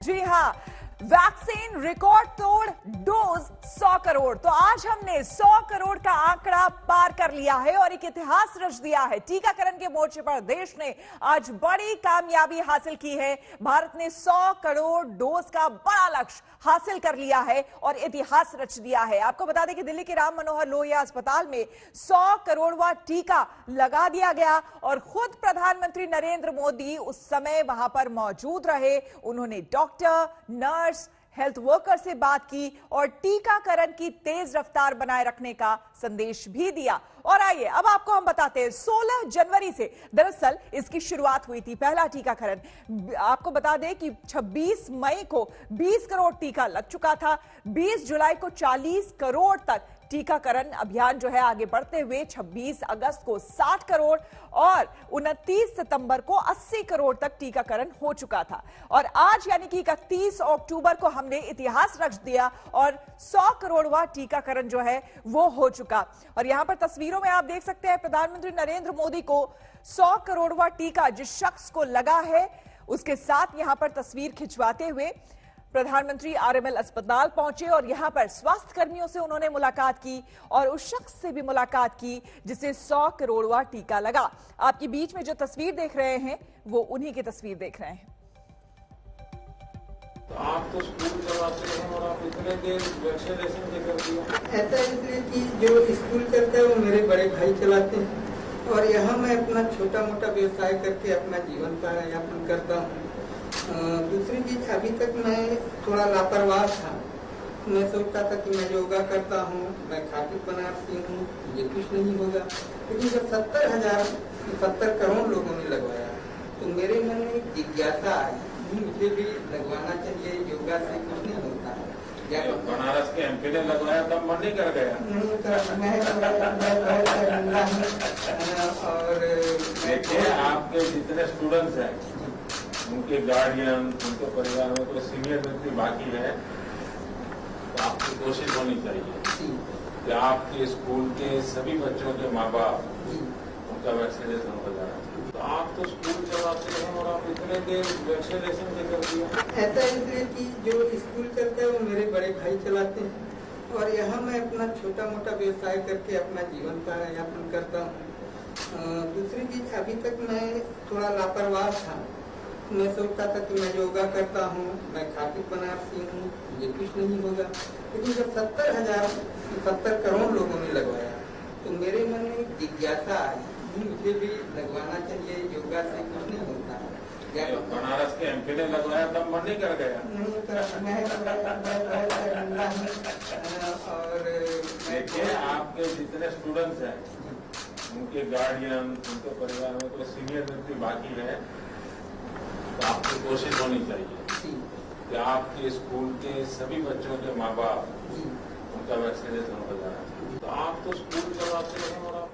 जी हाँ, vaccine record तोड़ dose 100 crore. तो आज हमने 100 करोड़ का आंकड़ा पार कर लिया है और एक इतिहास रच दिया है। टीकाकरण के मोर्चे पर देश ने आज बड़ी कामयाबी हासिल की है। भारत ने 100 करोड़ डोज का बड़ा लक्ष्य हासिल कर लिया है और इतिहास रच दिया है। आपको बता दें कि दिल्ली के राम मनोहर लोहिया अस्पताल में 100 करोड़वां टीका लगा दिया गया और खुद प्रधानमंत्री नरेंद्र मोदी उस समय वहां पर मौजूद रहे। उन्होंने डॉक्टर, नर्स, हेल्थ वर्कर से बात की और टीकाकरण की तेज रफ्तार बनाए रखने का संदेश भी दिया। और आइए अब आपको हम बताते हैं, 16 जनवरी से दरअसल इसकी शुरुआत हुई थी पहला टीकाकरण। आपको बता दें कि 26 मई को 20 करोड़ टीका लग चुका था। 20 जुलाई को 40 करोड़ तक टीकाकरण अभियान जो है आगे बढ़ते हुए 26 अगस्त को 60 करोड़ और 29 सितंबर को 80 करोड़ तक टीकाकरण हो चुका था। और आज यानी कि 31 अक्टूबर को हमने इतिहास रच दिया और 100 करोड़वां टीकाकरण जो है वो हो चुका। और यहां पर तस्वीरों में आप देख सकते हैं प्रधानमंत्री नरेंद्र मोदी को 100 करोड़वां टीका जिस शख्स को लगा है उसके साथ यहां पर तस्वीर खिंचवाते हुए प्रधानमंत्री आरएमएल अस्पताल पहुंचे और यहां पर स्वास्थ्य कर्मियों से उन्होंने मुलाकात की और उस शख्स से भी मुलाकात की जिसे 100 करोड़वां टीका लगा। आपके बीच में जो तस्वीर देख रहे हैं वो उन्हीं की तस्वीर देख रहे हैं। तो आप तो स्कूल चलाते हैं और आप इतने देर वैक्सीनेशन भी कर दिया। ऐसा इसलिए कि जो स्कूल चलता है वो मेरे बड़े भाई चलाते हैं और यहाँ मैं अपना छोटा मोटा व्यवसाय करके अपना जीवन का यापन करता हूँ। दूसरी चीज, अभी तक मैं थोड़ा लापरवाह था। मैं सोचता था कि मैं योगा करता हूँ, मैं खाती बनाती हूँ, ये कुछ नहीं होगा। लेकिन जब 70 करोड़ लोगों ने लगवाया तो मेरे मन में एक जिज्ञासा आई, मुझे भी लगवाना चाहिए, योगा से कुछ नहीं होता है। बनारस के एमपी ने लगवाया तब मन नहीं कर गया। और देखिए, आपके जितने स्टूडेंट्स हैं उनके गार्डियन, उनके परिवार में कोई सीनियर व्यक्ति बाकी है तो आपकी कोशिश होनी चाहिए कि आपके स्कूल के सभी बच्चों के माँ बाप उनका वैक्सीनेशन हो जाए। तो आप तो स्कूल चलाते हैं और आप इतने देर वैक्सीनेशन भी कर दिया। ऐसा इसलिए कि जो स्कूल चलता है वो मेरे बड़े भाई चलाते हैं और यहाँ मैं अपना छोटा मोटा व्यवसाय करके अपना जीवन का यापन करता हूँ। दूसरी चीज, अभी तक मैं थोड़ा लापरवाह था। मैं सोचता था कि मैं योगा करता हूँ, मैं खाती बनाती हूँ, ये कुछ नहीं होगा। लेकिन जब 70 करोड़ लोगों ने लगवाया तो मेरे मन में एक जिज्ञासा आई, मुझे भी लगवाना चाहिए, योगा से कुछ नहीं होता है। बनारस के एमपी ने लगवाया तब मन नहीं कर गया। और देखिए, आपके जितने स्टूडेंट्स हैं उनके गार्डियन, उनके परिवार में कोई सीनियर व्यक्ति बाकी है तो आपकी कोशिश होनी चाहिए कि आपके स्कूल के सभी बच्चों के माँ बाप उनका वैक्सीनेशन हो जाए। तो आप तो स्कूल चलाते हैं और आप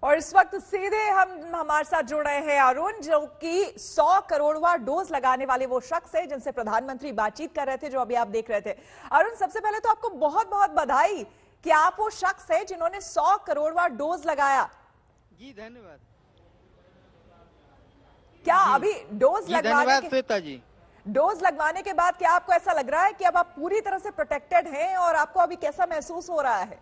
और इस वक्त सीधे हमारे साथ जुड़ रहे हैं अरुण, जो कि 100 करोड़वां डोज लगाने वाले वो शख्स है जिनसे प्रधानमंत्री बातचीत कर रहे थे, जो अभी आप देख रहे थे। अरुण, सबसे पहले तो आपको बहुत बहुत बधाई कि आप वो शख्स है जिन्होंने 100 करोड़वां डोज लगाया। जी धन्यवाद। क्या अभी डोज लगवाने के बाद क्या आपको ऐसा लग रहा है कि अब आप पूरी तरह से प्रोटेक्टेड हैं और आपको अभी कैसा महसूस हो रहा है?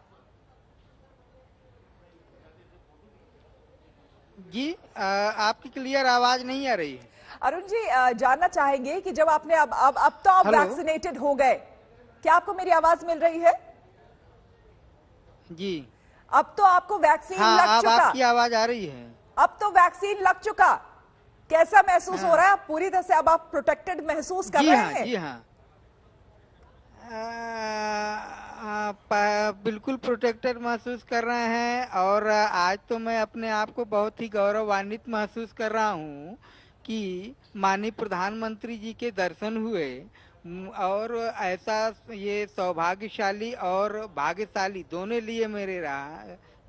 जी आपकी क्लियर आवाज नहीं आ रही है। अरुण जी, जानना चाहेंगे कि जब आपने अब तो आप वैक्सीनेटेड हो गए, क्या आपको मेरी आवाज मिल रही है? जी, अब तो आपको वैक्सीन लग चुका। आपकी आवाज आ रही है। अब तो वैक्सीन लग चुका, कैसा महसूस हो रहा है? पूरी तरह से अब आप प्रोटेक्टेड महसूस कर रहे हैं? जी हाँ, बिल्कुल प्रोटेक्टेड महसूस कर रहे हैं। और आज तो मैं अपने आप को बहुत ही गौरवान्वित महसूस कर रहा हूँ कि माननीय प्रधानमंत्री जी के दर्शन हुए और ऐसा ये सौभाग्यशाली और भाग्यशाली दोनों लिए मेरे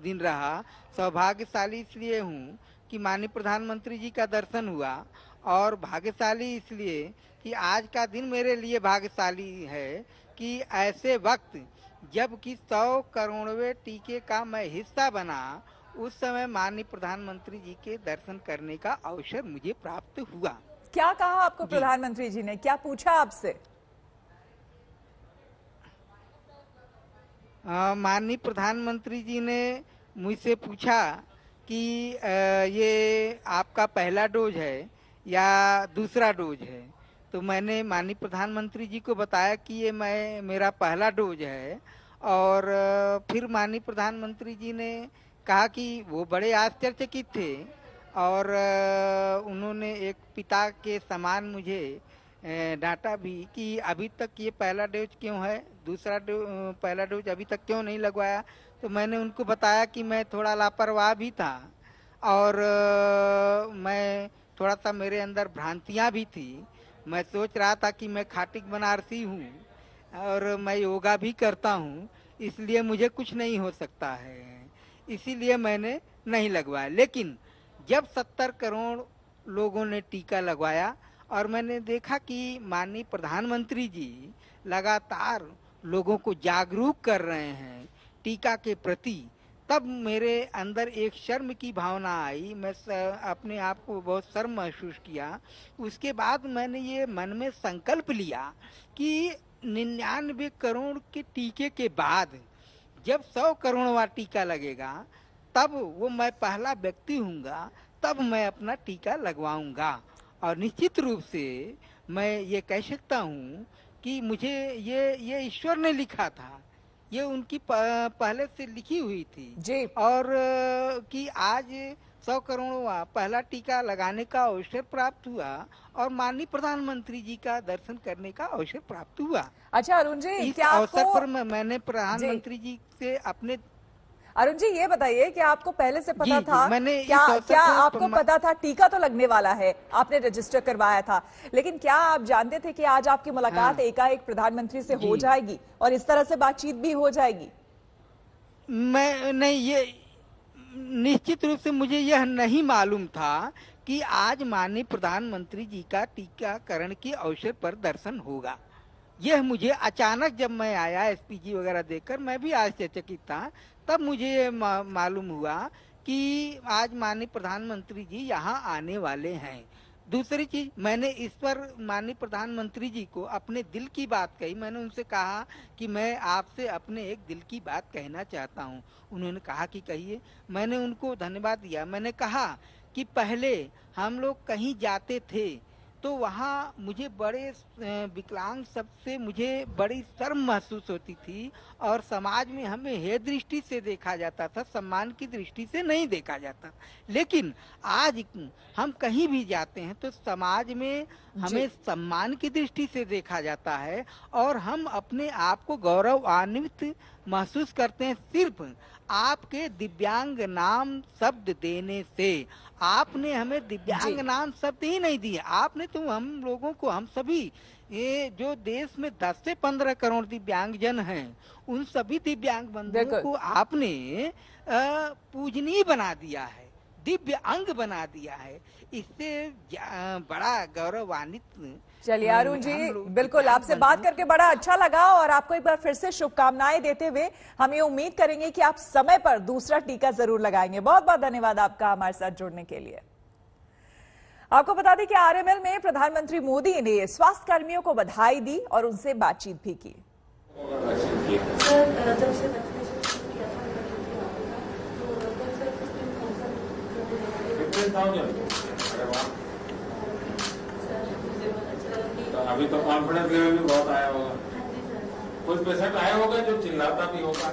दिन रहा। सौभाग्यशाली इसलिए हूँ कि माननीय प्रधानमंत्री जी का दर्शन हुआ और भाग्यशाली इसलिए कि आज का दिन मेरे लिए भाग्यशाली है कि ऐसे वक्त जब कि 100 करोड़वें टीके का मैं हिस्सा बना, उस समय माननीय प्रधानमंत्री जी के दर्शन करने का अवसर मुझे प्राप्त हुआ। क्या कहा आपको प्रधानमंत्री जी ने, क्या पूछा आपसे? माननीय प्रधानमंत्री जी ने मुझसे पूछा कि ये आपका पहला डोज है या दूसरा डोज है। तो मैंने माननीय प्रधानमंत्री जी को बताया कि ये मेरा पहला डोज है। और फिर माननीय प्रधानमंत्री जी ने कहा कि वो बड़े आश्चर्यचकित थे और उन्होंने एक पिता के समान मुझे डांटा भी कि अभी तक ये पहला डोज क्यों है, पहला डोज अभी तक क्यों नहीं लगवाया। तो मैंने उनको बताया कि मैं थोड़ा लापरवाह भी था और मैं थोड़ा सा मेरे अंदर भ्रांतियां भी थी। मैं सोच रहा था कि मैं खाटिक बनारसी हूँ और मैं योगा भी करता हूँ, इसलिए मुझे कुछ नहीं हो सकता है, इसीलिए मैंने नहीं लगवाया। लेकिन जब 70 करोड़ लोगों ने टीका लगवाया और मैंने देखा कि माननीय प्रधानमंत्री जी लगातार लोगों को जागरूक कर रहे हैं टीका के प्रति, तब मेरे अंदर एक शर्म की भावना आई। मैं अपने आप को बहुत शर्म महसूस किया। उसके बाद मैंने ये मन में संकल्प लिया कि 99 करोड़ के टीके के बाद जब 100 करोड़वा टीका लगेगा तब वो मैं पहला व्यक्ति हूँगा, तब मैं अपना टीका लगवाऊंगा। और निश्चित रूप से मैं ये कह सकता हूँ कि मुझे ये ईश्वर ने लिखा था, ये उनकी पहले से लिखी हुई थी जी। और कि आज 100 करोड़वा पहला टीका लगाने का अवसर प्राप्त हुआ और माननीय प्रधानमंत्री जी का दर्शन करने का अवसर प्राप्त हुआ। अच्छा अरुण जी, इस क्या अवसर आपको पर मैंने प्रधानमंत्री जी से अपने अरुण जी ये बताइए कि आपको पहले से पता था, मैंने क्या आपको पता था टीका तो लगने वाला है, आपने रजिस्टर करवाया था, लेकिन क्या आप जानते थे कि आज आपकी मुलाकात एकाएक प्रधानमंत्री से हो जाएगी और इस तरह से बातचीत भी हो जाएगी? मैं नहीं, ये निश्चित रूप से मुझे यह नहीं मालूम था कि आज माननीय प्रधानमंत्री जी का टीकाकरण के अवसर पर दर्शन होगा। यह मुझे अचानक जब मैं आया एसपीजी वगैरह देखकर मैं भी आश्चर्यचकित था, तब मुझे ये मालूम हुआ कि आज माननीय प्रधानमंत्री जी यहाँ आने वाले हैं। दूसरी चीज, मैंने इस पर माननीय प्रधानमंत्री जी को अपने दिल की बात कही। मैंने उनसे कहा कि मैं आपसे अपने एक दिल की बात कहना चाहता हूँ। उन्होंने कहा कि कहिए। मैंने उनको धन्यवाद दिया। मैंने कहा कि पहले हम लोग कहीं जाते थे तो वहाँ मुझे बड़े विकलांग सबसे मुझे बड़ी शर्म महसूस होती थी और समाज में हमें हे दृष्टि से देखा जाता था, सम्मान की दृष्टि से नहीं देखा जाता। लेकिन आज हम कहीं भी जाते हैं तो समाज में हमें सम्मान की दृष्टि से देखा जाता है और हम अपने आप को गौरवान्वित महसूस करते हैं सिर्फ आपके दिव्यांग नाम शब्द देने से। आपने हमें दिव्यांग नाम शब्द ही नहीं दिए, आपने तो हम लोगों को, हम सभी ये जो देश में 10 से 15 करोड़ दिव्यांग जन हैं, उन सभी दिव्यांग बंधुओं को आपने पूजनीय बना दिया है, दिव्य अंग बना दिया है। इससे बड़ा गौरवान्वित। चलिए अरुण जी, बिल्कुल आपसे बात करके बड़ा अच्छा लगा और आपको एक बार फिर से शुभकामनाएं देते हुए हम ये उम्मीद करेंगे कि आप समय पर दूसरा टीका जरूर लगाएंगे। बहुत बहुत धन्यवाद आपका हमारे साथ जुड़ने के लिए। आपको बता दें कि आरएमएल में प्रधानमंत्री मोदी ने स्वास्थ्य कर्मियों को बधाई दी और उनसे बातचीत भी की। तो अभी तो कॉन्फिडेंस लेवल भी बहुत आया होगा। कुछ पेशेंट आया होगा जो चिल्लाता भी होगा।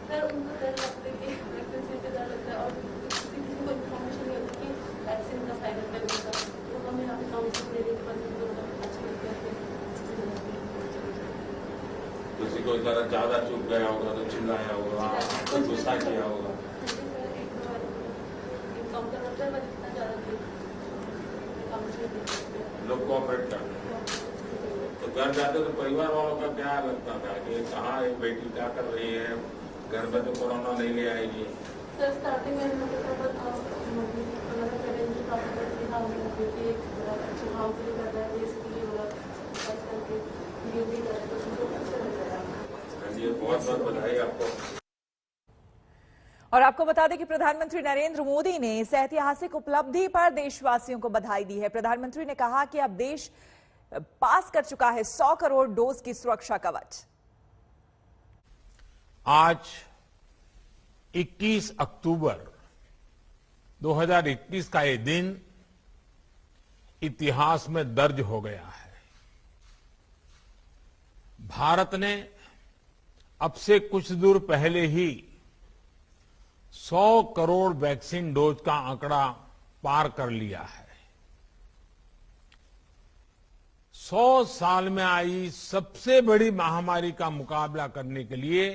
सर उनको डर लगता है कि वैक्सीन से डर लगता है और किसी को इन्फॉर्मेशन नहीं होती कि वैक्सीन का साइड इफेक्ट होता है, तो हमें यहाँ पे काउंसलिंग देने के बाद अच्छी लगती है। किसी को ज्यादा चुप गया होगा तो चिल्लाया होगा, कुछ गुस्सा किया होगा। लोग कोऑपरेट करते हैं तो घर जाते तो परिवार वालों का क्या लगता था कि कहाँ एक बेटी क्या कर रही है, घर में तो कोरोना नहीं ले आएगी। सर स्टार्टिंग में बहुत बहुत बधाई आपको। और आपको बता दें कि प्रधानमंत्री नरेंद्र मोदी ने इस ऐतिहासिक उपलब्धि पर देशवासियों को बधाई दी है। प्रधानमंत्री ने कहा कि अब देश पास कर चुका है 100 करोड़ डोज की सुरक्षा कवच। आज 21 अक्टूबर 2021 का ये दिन इतिहास में दर्ज हो गया है। भारत ने अब से कुछ दूर पहले ही 100 करोड़ वैक्सीन डोज का आंकड़ा पार कर लिया है। 100 साल में आई सबसे बड़ी महामारी का मुकाबला करने के लिए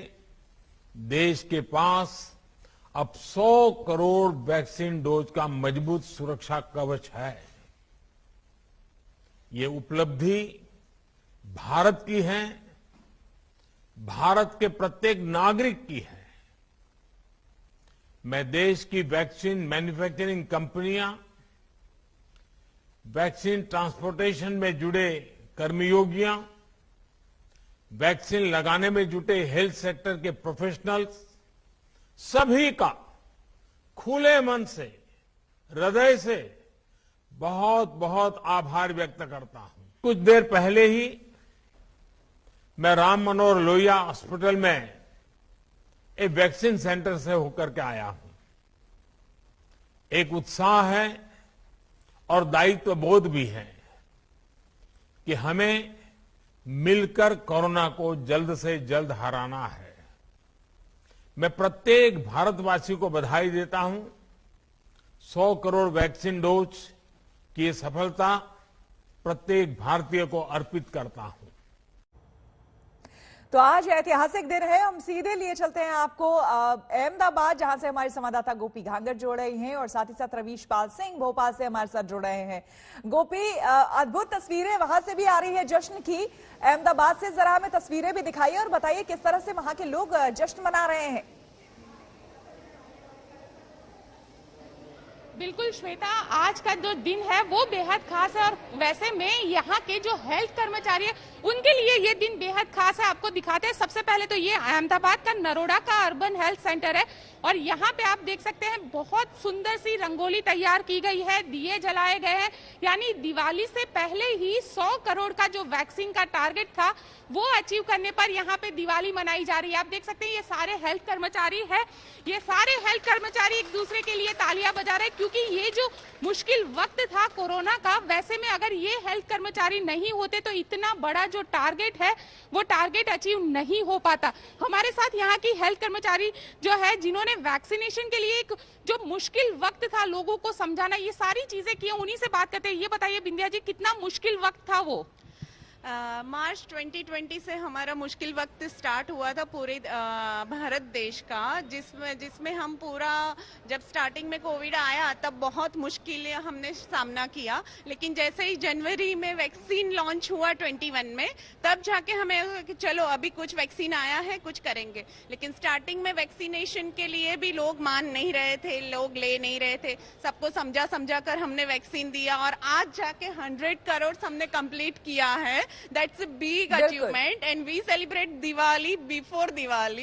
देश के पास अब 100 करोड़ वैक्सीन डोज का मजबूत सुरक्षा कवच है। ये उपलब्धि भारत की है, भारत के प्रत्येक नागरिक की है। मैं देश की वैक्सीन मैन्युफैक्चरिंग कंपनियां, वैक्सीन ट्रांसपोर्टेशन में जुड़े कर्मयोगियां, वैक्सीन लगाने में जुटे हेल्थ सेक्टर के प्रोफेशनल्स, सभी का खुले मन से, हृदय से बहुत बहुत आभार व्यक्त करता हूं। कुछ देर पहले ही मैं राम मनोहर लोहिया हॉस्पिटल में एक वैक्सीन सेंटर से होकर के आया हूं। एक उत्साह है और दायित्व बोध भी है कि हमें मिलकर कोरोना को जल्द से जल्द हराना है। मैं प्रत्येक भारतवासी को बधाई देता हूं। 100 करोड़ वैक्सीन डोज की ये सफलता प्रत्येक भारतीय को अर्पित करता हूं। तो आज ऐतिहासिक दिन है। हम सीधे लिए चलते हैं आपको अहमदाबाद, जहां से हमारे संवाददाता गोपी घांगर जुड़ रहे हैं और साथ ही साथ रवीश पाल सिंह भोपाल से हमारे साथ जुड़ रहे हैं। गोपी, अद्भुत तस्वीरें वहां से भी आ रही है जश्न की। अहमदाबाद से जरा हमें तस्वीरें भी दिखाइए और बताइए किस तरह से वहां के लोग जश्न मना रहे हैं। बिल्कुल श्वेता, आज का जो दिन है वो बेहद खास है और वैसे में यहाँ के जो हेल्थ कर्मचारी है उनके लिए ये दिन बेहद खास है। आपको दिखाते हैं। सबसे पहले तो ये अहमदाबाद का नरोडा का अर्बन हेल्थ सेंटर है और यहाँ पे आप देख सकते हैं बहुत सुंदर सी रंगोली तैयार की गई है, दिए जलाए गए हैं। यानी दिवाली से पहले ही 100 करोड़ का जो वैक्सीन का टारगेट था वो अचीव करने पर यहाँ पे दिवाली मनाई जा रही है। आप देख सकते हैं ये सारे हेल्थ कर्मचारी है, ये सारे हेल्थ कर्मचारी एक दूसरे के लिए तालियां बजा रहे हैं क्योंकि ये जो मुश्किल वक्त था कोरोना का, वैसे में अगर ये हेल्थ कर्मचारी नहीं होते तो इतना बड़ा जो टारगेट है वो टारगेट अचीव नहीं हो पाता। हमारे साथ यहाँ की हेल्थ कर्मचारी जो है जिन्होंने वैक्सीनेशन के लिए एक जो मुश्किल वक्त था लोगों को समझाना, ये सारी चीजें की, उन्हीं से बात करते हैं। ये बताइए बिंदिया जी, कितना मुश्किल वक्त था वो? मार्च 2020 से हमारा मुश्किल वक्त स्टार्ट हुआ था पूरे भारत देश का, जिसमें हम पूरा, जब स्टार्टिंग में कोविड आया तब बहुत मुश्किलें हमने सामना किया, लेकिन जैसे ही जनवरी में वैक्सीन लॉन्च हुआ 21 में, तब जाके हमें कि चलो अभी कुछ वैक्सीन आया है, कुछ करेंगे। लेकिन स्टार्टिंग में वैक्सीनेशन के लिए भी लोग मान नहीं रहे थे, लोग ले नहीं रहे थे। सबको समझा कर हमने वैक्सीन दिया और आज जाके 100 करोड़ हमने कंप्लीट किया है। That's a big achievement and we celebrate Diwali before Diwali.